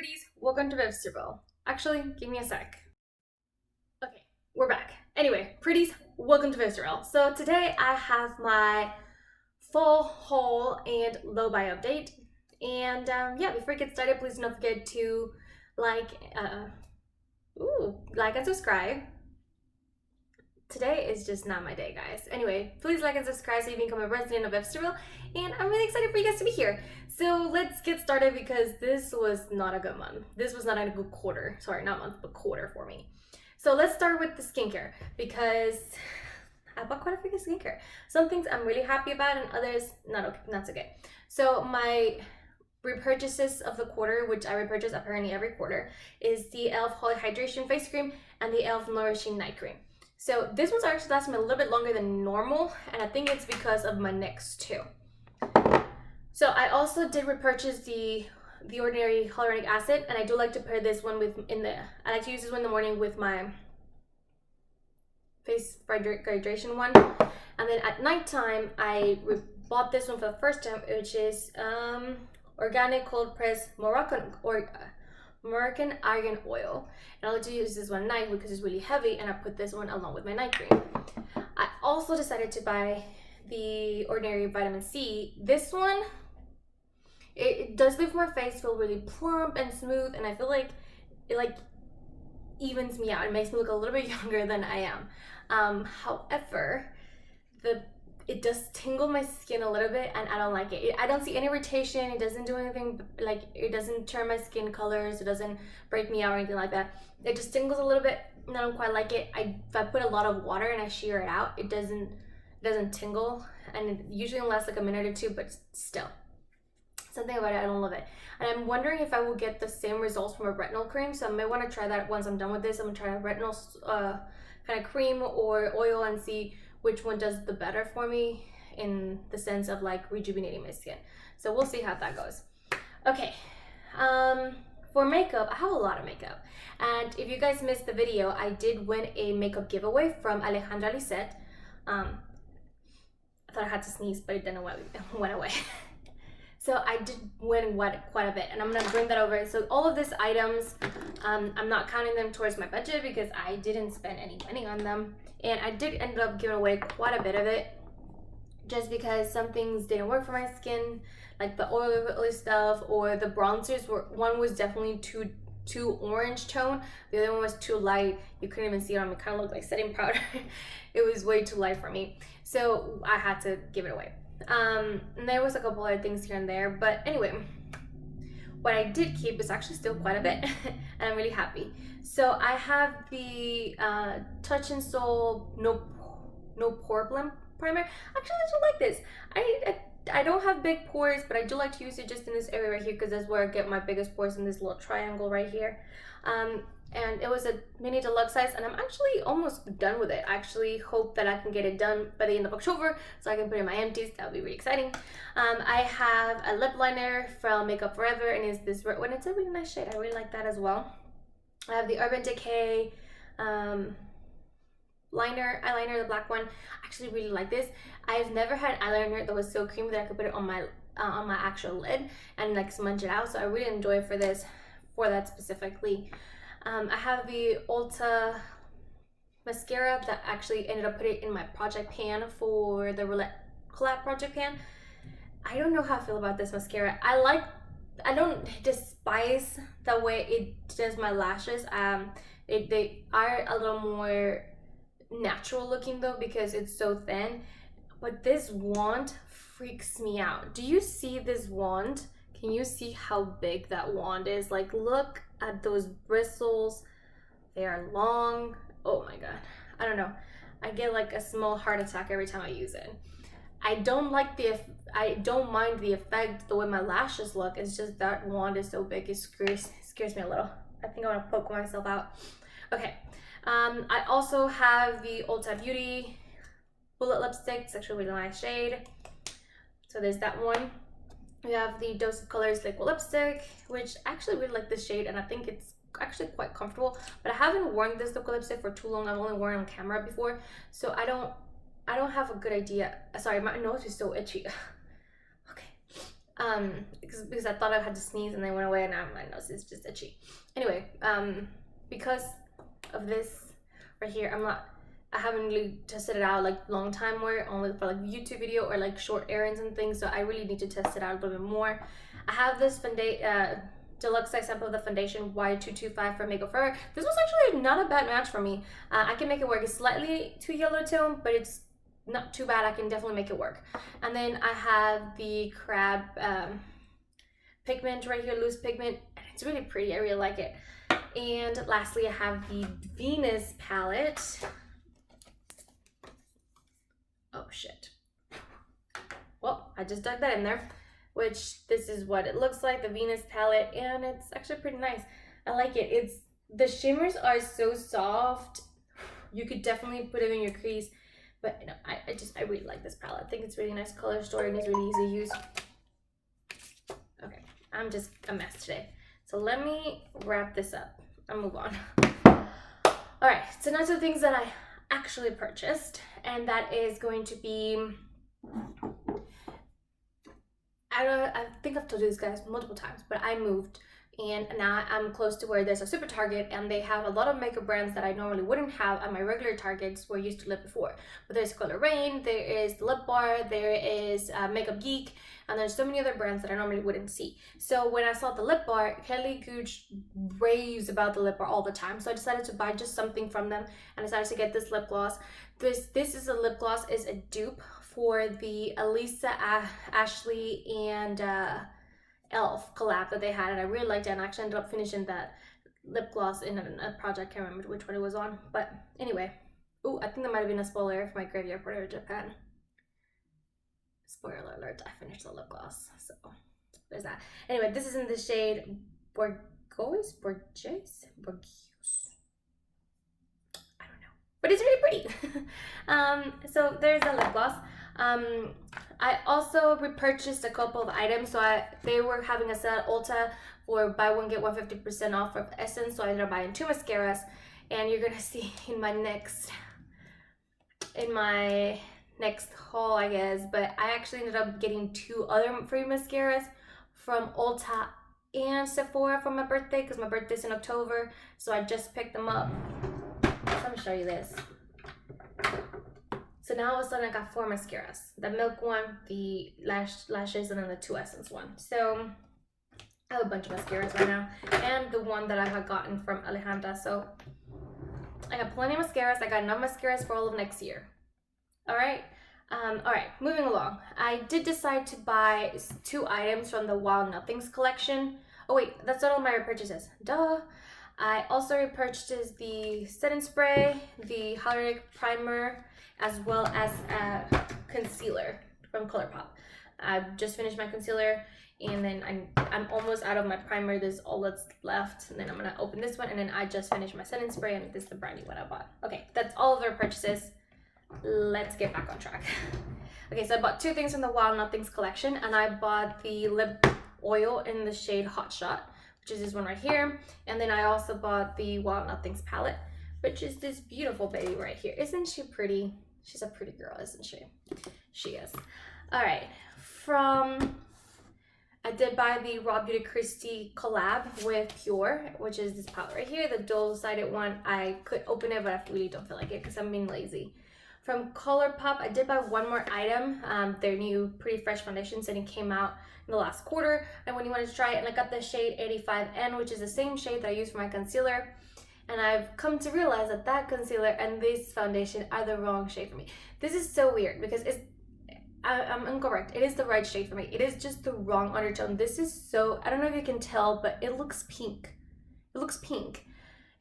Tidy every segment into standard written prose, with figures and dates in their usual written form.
Pretties, welcome to Vivsterville. Actually, give me a sec. Okay, we're back. Anyway, Pretties, welcome to Vivsterville. So today I have my full haul and low buy update. And yeah, before we get started, please don't forget to like and subscribe. Today is just not my day, guys. Anyway, please like and subscribe so you can become a resident of Vivsterville. And I'm really excited for you guys to be here. So let's get started because this was not a good month. This was not a good quarter. Sorry, not month, but quarter for me. So let's start with the skincare because I bought quite a few skincare. Some things I'm really happy about and others not so good. So my repurchases of the quarter, which I repurchase apparently every quarter, is the e.l.f. Holy Hydration Face Cream and the e.l.f. Nourishing Night Cream. So this one's actually lasting me a little bit longer than normal, and I think it's because of my next two. So I also did repurchase the Ordinary Hyaluronic Acid, and I do like to pair this one I like to use this one in the morning with my face hydration one. And then at nighttime, I bought this one for the first time, which is Organic Cold Press Moroccan Argan Oil. And I like to use this one at night because it's really heavy, and I put this one along with my night cream. I also decided to buy the Ordinary Vitamin C. This one, it does leave my face feel really plump and smooth, and I feel like it evens me out. It makes me look a little bit younger than I am. However, it does tingle my skin a little bit, and I don't like it. I don't see any irritation. It doesn't do anything, like it doesn't turn my skin colors. It doesn't break me out or anything like that. It just tingles a little bit, and I don't quite like it. If I put a lot of water and I shear it out, it doesn't tingle, and it usually lasts like a minute or two, but still. Something about it, I don't love it. And I'm wondering if I will get the same results from a retinol cream, so I may want to try that once I'm done with this. I'm gonna try a retinol kind of cream or oil and see which one does the better for me in the sense of like rejuvenating my skin. So we'll see how that goes. Okay, for makeup, I have a lot of makeup. And if you guys missed the video, I did win a makeup giveaway from Alejandra Lisette. I thought I had to sneeze, but it didn't went away. So I did win quite a bit, and I'm gonna bring that over. So all of these items, I'm not counting them towards my budget because I didn't spend any money on them. And I did end up giving away quite a bit of it just because some things didn't work for my skin, like the oily stuff or the bronzers. One was definitely too orange tone. The other one was too light. You couldn't even see it on me. It kind of looked like setting powder. It was way too light for me. So I had to give it away. And there was a couple other things here and there. But anyway, what I did keep is actually still quite a bit. And I'm really happy. So I have the Touch and Soul No Pore Blend Primer. Actually, I do like this. I don't have big pores, but I do like to use it just in this area right here because that's where I get my biggest pores, in this little triangle right here. And it was a mini deluxe size, and I'm actually almost done with it. I actually hope that I can get it done by the end of October so I can put it in my empties. That would be really exciting. I have a lip liner from Makeup Forever, and it's this red one. It's a really nice shade. I really like that as well. I have the Urban Decay eyeliner, the black one. I actually really like this. I've never had eyeliner that was so creamy that I could put it on my actual lid and like smudge it out. So I really enjoy it for that specifically. I have the Ulta Mascara that actually ended up putting in my project pan for the Roulette collab project pan. I don't know how I feel about this mascara. I don't despise the way it does my lashes. They are a little more natural looking though because it's so thin. But this wand freaks me out. Do you see this wand? Can you see how big that wand is? Like, look at those bristles. They are long. Oh my god. I don't know. I get like a small heart attack every time I use it. I don't mind the effect, the way my lashes look. It's just that wand is so big, it scares me a little. I think I want to poke myself out. Okay. I also have the Ulta Beauty Bullet Lipstick. It's actually a really nice shade. So there's that one. We have the Dose of Colors Liquid Lipstick, which I actually really like this shade, and I think it's actually quite comfortable. But I haven't worn this liquid lipstick for too long. I've only worn it on camera before, so I don't have a good idea. Sorry, my nose is so itchy. Okay. because I thought I had to sneeze and then went away, and now my nose is just itchy. Anyway, because of this right here, I haven't really tested it out like long time more, only for like YouTube video or like short errands and things, so I really need to test it out a little bit more. I have this deluxe size sample of the foundation Y225 from Makeup Forever. This was actually not a bad match for me. I can make it work. It's slightly too yellow tone, but it's not too bad. I can definitely make it work. And then I have the crab pigment right here, loose pigment. It's really pretty. I really like it. And lastly, I have the Venus palette. Oh shit. Well, I just dug that in there, which this is what it looks like, the Venus palette, and it's actually pretty nice. I like it. The shimmers are so soft. You could definitely put it in your crease, but you know, I really like this palette. I think it's really nice color story and it's really easy to use. Okay, I'm just a mess today. So let me wrap this up and move on. All right, so now to things that I actually purchased, and that is going to be, I think I've told you this guys multiple times, but I moved and now I'm close to where there's a super Target, and they have a lot of makeup brands that I normally wouldn't have at my regular Targets where I used to live before. But there's Color Rain, there is the Lip Bar, there is Makeup Geek, and there's so many other brands that I normally wouldn't see. So when I saw the Lip Bar, Kelly Gooch raves about the Lip Bar all the time, so I decided to buy just something from them and decided to get this lip gloss. This is a lip gloss, is a dupe for the Elisa Ashley and Elf collab that they had, and I really liked it, and I actually ended up finishing that lip gloss in a project. I can't remember which one it was on, but anyway. Oh, I think that might have been a spoiler for my Graveyard Porter Japan. Spoiler alert, I finished the lip gloss, so there's that. Anyway, this is in the shade Borgeuse? I don't know, but it's really pretty. So there's a lip gloss. I also repurchased a couple of items. So they were having a sale at Ulta for buy one get 150% off of Essence. So I ended up buying 2 mascaras, and you're gonna see in my next haul, I guess. But I actually ended up getting 2 other free mascaras from Ulta and Sephora for my birthday, because my birthday's in October. So I just picked them up. So let me show you this. So now all of a sudden I got 4 mascaras. The Milk one, the Lashes, and then the 2 Essence one. So I have a bunch of mascaras right now. And the one that I had gotten from Alejandra. So I got plenty of mascaras. I got enough mascaras for all of next year. Alright. Alright, moving along. I did decide to buy 2 items from the Wild Nothings collection. Oh wait, that's not all my repurchases. Duh. I also repurchased the setting spray, the Hyaluronic primer, as well as a concealer from ColourPop. I just finished my concealer, and then I'm almost out of my primer. This is all that's left, and then I'm gonna open this one, and then I just finished my setting spray, and this is the brand new one I bought. Okay, that's all of our purchases. Let's get back on track. Okay, so I bought 2 things from the Wild Nothings collection, and I bought the lip oil in the shade Hot Shot, which is this one right here, and then I also bought the Wild Nothings palette, which is this beautiful baby right here. Isn't she pretty? She's a pretty girl, isn't she? She is. All right, I did buy the Raw Beauty Christie collab with Pure, which is this palette right here, the dual-sided one. I could open it, but I really don't feel like it because I'm being lazy. From ColourPop, I did buy 1 more item, their new Pretty Fresh foundations, and it came out in the last quarter. And when you wanted to try it, and I got the shade 85N, which is the same shade that I use for my concealer. And I've come to realize that that concealer and this foundation are the wrong shade for me. This is so weird because I'm incorrect. It is the right shade for me. It is just the wrong undertone. This is so, I don't know if you can tell, but it looks pink. It looks pink.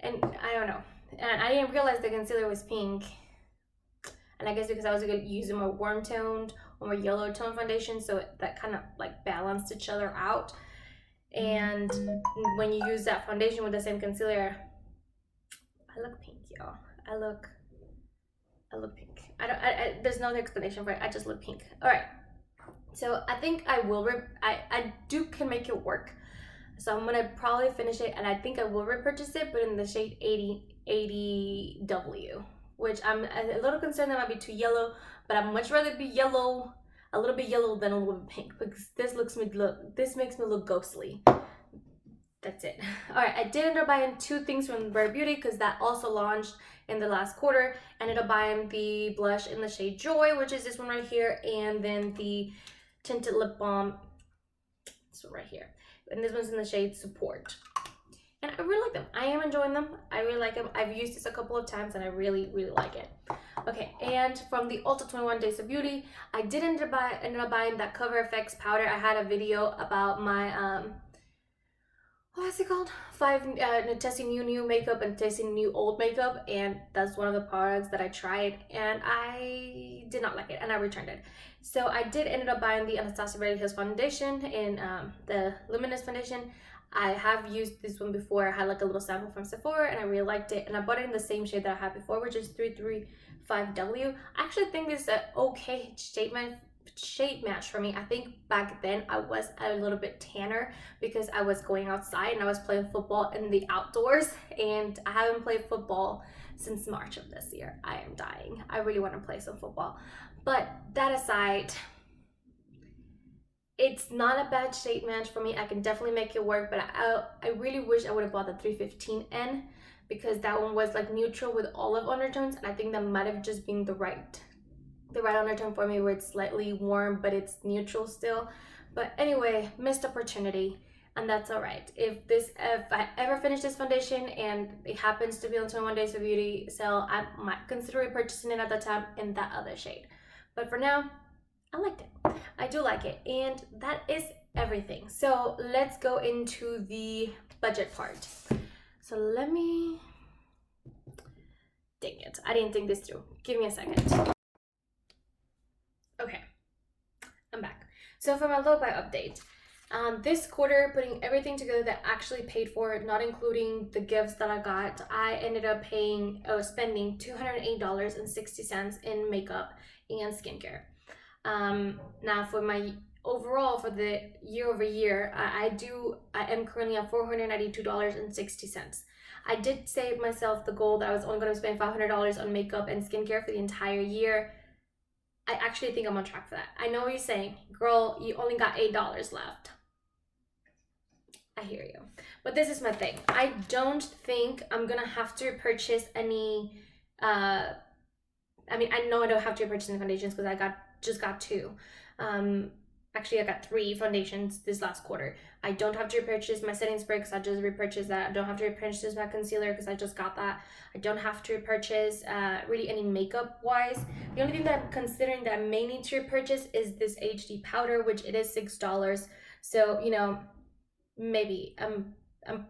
And I don't know. And I didn't realize the concealer was pink. And I guess because I was using more warm toned or more yellow tone foundation, so that kind of like balanced each other out. And when you use that foundation with the same concealer, I look pink, y'all. I look pink. There's no explanation for it. I just look pink. All right. So I think I will. I can make it work. So I'm gonna probably finish it, and I think I will repurchase it, but in the shade 80W, which I'm a little concerned that might be too yellow. But I'd much rather be yellow, a little bit yellow than a little bit pink, because this makes me look ghostly. That's it. All right, I did end up buying 2 things from Rare Beauty because that also launched in the last quarter. I ended up buying the blush in the shade Joy, which is this one right here, and then the tinted lip balm, this one right here. And this one's in the shade Support. And I really like them. I am enjoying them. I really like them. I've used this a couple of times and I really, really like it. Okay, and from the Ulta 21 Days of Beauty, I did ended up buying that Cover FX powder. I had a video about my what's it called? Testing new makeup and testing new old makeup, and that's one of the products that I tried and I did not like it and I returned it. So I did ended up buying the Anastasia Beverly Hills foundation in the Luminous foundation. I have used this one before. I had like a little sample from Sephora and I really liked it, and I bought it in the same shade that I had before, which is 335W. I actually think this is an okay shade match for me. I think back then I was a little bit tanner because I was going outside and I was playing football in the outdoors, and I haven't played football since March of this year. I am dying. I really want to play some football. But that aside, it's not a bad shade match for me. I can definitely make it work, but I really wish I would have bought the 315N because that one was like neutral with olive undertones, and I think that might have just been the right undertone for me, where it's slightly warm but it's neutral still. But anyway, missed opportunity, and that's all right. If I ever finish this foundation and it happens to be on 21 Days of Beauty sale, I might consider repurchasing it at that time in that other shade. But for now, I liked it. I do like it, and that is everything. So let's go into the budget part. So let me, dang it, I didn't think this through. Give me a second. Okay, I'm back. So for my low buy update, this quarter, putting everything together that actually paid for it, not including the gifts that I got, I ended up spending $208.60 in makeup and skincare. Now for my overall, for the year over year, I am currently at $492.60. I did save myself the goal that I was only going to spend $500 on makeup and skincare for the entire year. I actually think I'm on track for that. I know what you're saying, girl, you only got $8 left. I hear you. But this is my thing. I don't think I'm gonna have to purchase any, I mean, I know I don't have to purchase any foundations because I just got 2. Actually, I got 3 foundations this last quarter. I don't have to repurchase my setting spray because I just repurchased that. I don't have to repurchase my concealer because I just got that. I don't have to repurchase really any makeup wise. The only thing that I'm considering that I may need to repurchase is this HD powder, which it is $6. So, you know, maybe I'm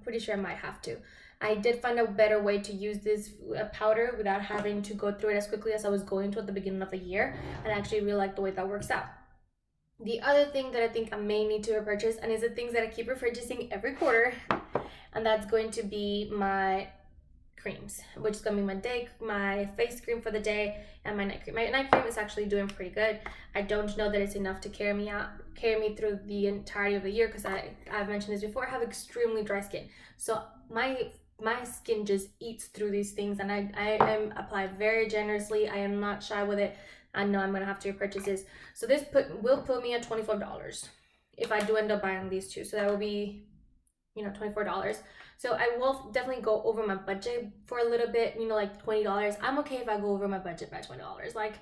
pretty sure I might have to. I did find a better way to use this powder without having to go through it as quickly as I was going to at the beginning of the year, and I actually really like the way that works out. The other thing that I think I may need to repurchase, and is the things that I keep repurchasing every quarter, and that's going to be my creams, which is going to be my face cream for the day and my night cream. My night cream is actually doing pretty good. I don't know that it's enough to carry me through the entirety of the year because I've mentioned this before, I have extremely dry skin. So my skin just eats through these things, and I apply very generously. I am not shy with it. I know I'm gonna have to repurchase this. So this will put me at $24 if I do end up buying these 2. So that will be, you know, $24. So I will definitely go over my budget for a little bit, you know, like $20. I'm okay if I go over my budget by $20. Like,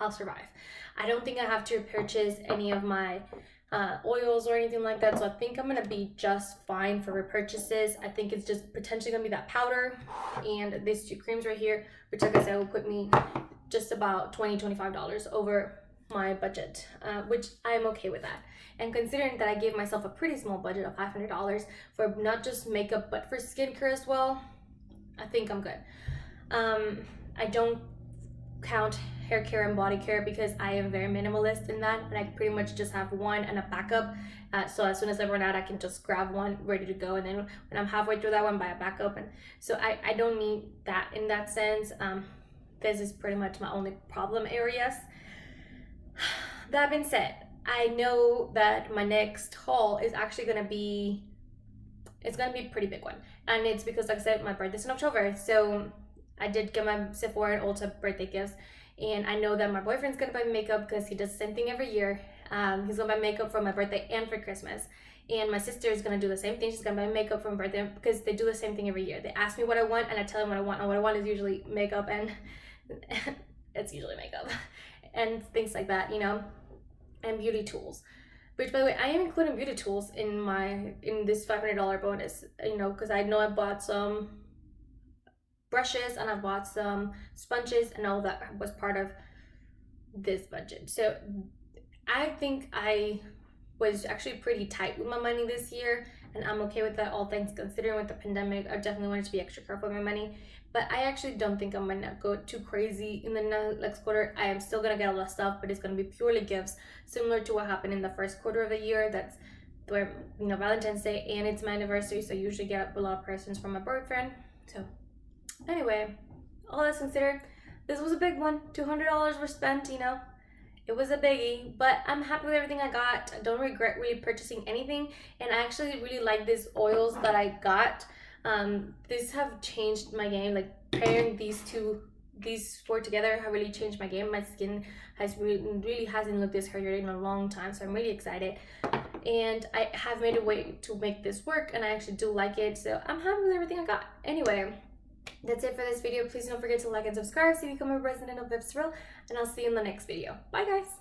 I'll survive. I don't think I have to purchase any of my oils or anything like that. So I think I'm gonna be just fine for repurchases. I think it's just potentially gonna be that powder and these 2 creams right here, which, like I said, will put me just about $25 over my budget, which I'm okay with that. And considering that I gave myself a pretty small budget of $500 for not just makeup but for skincare as well, I think I'm good. I don't count hair care and body care because I am very minimalist in that, and I pretty much just have one and a backup. So as soon as I run out, I can just grab one ready to go, and then when I'm halfway through that one, buy a backup. And so I don't need that in that sense. This is pretty much my only problem areas. That being said, I know that my next haul is actually gonna be, it's gonna be a pretty big one, and it's because, like I said, my birthday's in October. So I did get my Sephora and Ulta birthday gifts, And I know that my boyfriend's gonna buy makeup because he does the same thing every year. He's gonna buy makeup for my birthday and for Christmas. And my sister is gonna do the same thing. She's gonna buy makeup for my birthday because they do the same thing every year. They ask me what I want and I tell them what I want. And what I want is usually makeup, and it's usually makeup and things like that, you know, and beauty tools. Which, by the way, I am including beauty tools in this $500 bonus, you know, because I know I bought some brushes and I bought some sponges, and all that was part of this budget. So I think I was actually pretty tight with my money this year, and I'm okay with that, all things considering. With the pandemic, I definitely wanted to be extra careful with my money, but I actually don't think I'm gonna go too crazy in the next quarter. I am still gonna get a lot of stuff, but it's gonna be purely gifts, similar to what happened in the first quarter of the year. That's where, you know, Valentine's Day, and it's my anniversary, so I usually get a lot of presents from my boyfriend. So anyway, all that's considered, this was a big one. $200 were spent, you know. It was a biggie, but I'm happy with everything I got. I don't regret really purchasing anything, and I actually really like these oils that I got. These have changed my game. Like, pairing these four together have really changed my game. My skin has really hasn't looked this hydrated in a long time, so I'm really excited. And I have made a way to make this work, and I actually do like it, so I'm happy with everything I got. Anyway, that's it for this video. Please don't forget to like and subscribe so you become a resident of Vipsville, and I'll see you in the next video. Bye, guys.